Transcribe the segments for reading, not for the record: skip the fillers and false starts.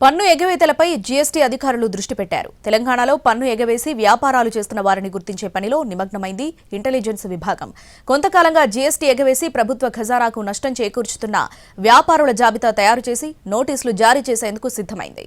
పన్ను ఎగవేతలపై జీఎస్టీ అధికారులు దృష్టి పెట్టారు. తెలంగాణలో పన్ను ఎగవేసి వ్యాపారాలు చేస్తున్న వారిని గుర్తించే పనిలో నిమగ్నమైంది ఇంటెలిజెన్స్ విభాగం. కొంతకాలంగా జీఎస్టీ ఎగవేసి ప్రభుత్వ ఖజానాకు నష్టం చేకూర్చుతున్న వ్యాపారుల జాబితా తయారు చేసి నోటీసులు జారీ చేసేందుకు సిద్ధమైంది.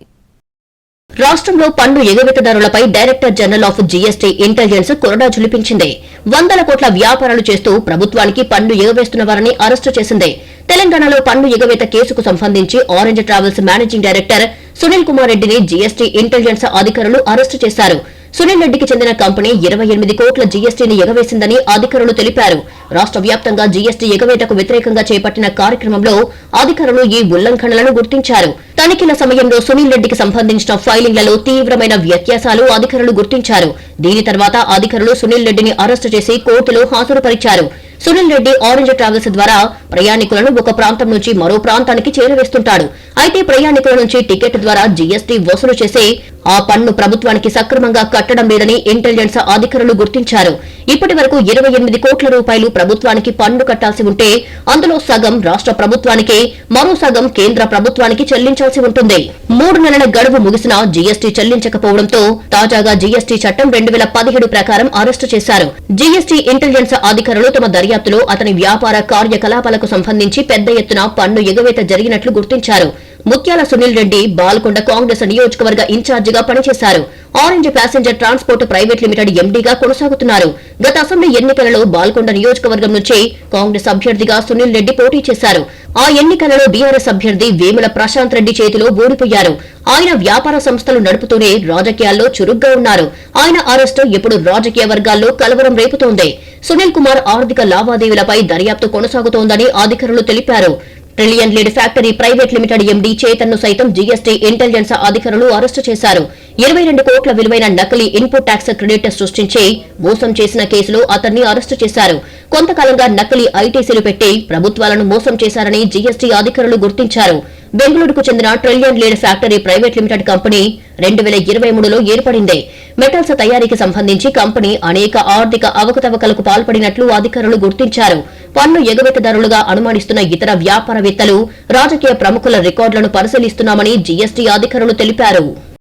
రాష్ట్రంలో పన్ను ఎగవేతదారులపై director general of GST intelligence కొరడా జులిపించింది. వందల కోట్ల వ్యాపారాలు చేస్తూ ప్రభుత్వానికి పన్ను ఎగవేస్తున్న వారిని అరెస్టు చేసింది. తెలంగాణలో పన్ను ఎగవేత కేసుకు సంబంధించి orange travels managing director Sunil Kumar రెడ్డిని జీఎస్టీ ఇంటెలిజెన్స్ అధికారులు అరెస్టు చేశారు. సునీల్ రెడ్డికి చెందిన కంపెనీ 28 కోట్ల జీఎస్టీని ఎగవేసిందని అధికారులు తెలిపారు. రాష్ట్ర వ్యాప్తంగా జీఎస్టీ ఎగవేతకు వ్యతిరేకంగా చేపట్టిన కార్యక్రమంలో అధికారులు ఈ ఉల్లంఘనలను గుర్తించారు. తనిఖీల సమయంలో సునీల్ రెడ్డికి సంబంధించిన ఫైలింగ్లలో తీవ్రమైన వ్యత్యాసాలు అధికారులు గుర్తించారు. దీని తర్వాత అధికారులు సునీల్ రెడ్డిని అరెస్టు చేసి కోర్టులో హాజరుపరిచారు. సునీల్ రెడ్డి ఆరెంజ్ ట్రావెల్స్ ద్వారా ప్రయాణికులను ఒక ప్రాంతం నుంచి మరో ప్రాంతానికి చేరవేస్తుంటాడు. అయితే ప్రయాణికుల నుంచి టికెట్ ద్వారా జీఎస్టీ వసూలు చేసి ఆ పన్ను ప్రభుత్వానికి సక్రమంగా కట్టడం లేదని ఇంటెలిజెన్స్ అధికారులు గుర్తించారు. ఇప్పటి వరకు 28 కోట్ల రూపాయలు ప్రభుత్వానికి పన్ను కట్టాల్సి ఉంటే అందులో సగం రాష్ట్ర ప్రభుత్వానికి, మరో సగం కేంద్ర ప్రభుత్వానికి చెల్లించాల్సి ఉంటుంది. 3 నెలల గడువు ముగిసినా జీఎస్టీ చెల్లించకపోవడంతో తాజాగా జీఎస్టీ చట్టం 2017 ప్రకారం అరెస్టు చేశారు. జీఎస్టీ ఇంటెలిజెన్స్ అధికారులు తమ దర్యాప్తులో అతని వ్యాపార కార్యకలాపాలకు సంబంధించి పెద్ద ఎత్తున పన్ను ఎగవేత జరిగినట్లు గుర్తించారు. ముత్యాల సునీల్ రెడ్డి బాల్కొండ కాంగ్రెస్ నియోజకవర్గ ఇన్ఛార్జిగా పనిచేశారు. Orange passenger transport private limited ఎండీగా కొనసాగుతున్నారు. గత అసెంబ్లీ ఎన్నికలలో బాల్కొండ నియోజకవర్గం నుంచి కాంగ్రెస్ అభ్యర్థిగా సునీల్ రెడ్డి పోటీ చేశారు. ఆ ఎన్నికలలో బీఆర్ఎస్ అభ్యర్థి వేముల ప్రశాంత్ రెడ్డి చేతిలో ఓడిపోయారు. ఆయన వ్యాపార సంస్థలు నడుపుతూనే రాజకీయాల్లో చురుగ్గా ఉన్నారు. ఆయన అరెస్టు ఇప్పుడు రాజకీయ వర్గాల్లో కలవరం రేపుతోంది. సునీల్ కుమార్ ఆర్థిక లావాదేవీలపై దర్యాప్తు కొనసాగుతోందని అధికారులు తెలిపారు. Trillion lead factory private limited MD చేతన్ను సైతం జీఎస్టీ ఇంటెలిజెన్స్ అధికారులు అరెస్టు చేశారు. 22 కోట్ల విలువైన నకిలీ ఇన్పుట్ ట్యాక్స్ క్రెడిట్ సృష్టించి మోసం చేసిన కేసులో అతన్ని అరెస్టు చేశారు. కొంతకాలంగా నకిలీ ఐటీసీలు పెట్టి ప్రభుత్వాలను మోసం చేశారని జీఎస్టీ అధికారులు గుర్తించారు. బెంగళూరుకు చెందిన trillion lead factory private limited company 2023లో ఏర్పడింది. మెటల్స్ తయారీకి సంబంధించి కంపెనీ అనేక ఆర్థిక అవకతవకలకు పాల్పడినట్లు అధికారులు గుర్తించారు. పన్ను ఎగవేతదారులుగా అనుమానిస్తున్న ఇతర వ్యాపారవేత్తలు, రాజకీయ ప్రముఖుల రికార్డులను పరిశీలిస్తున్నామని జీఎస్టీ అధికారులు తెలిపారు.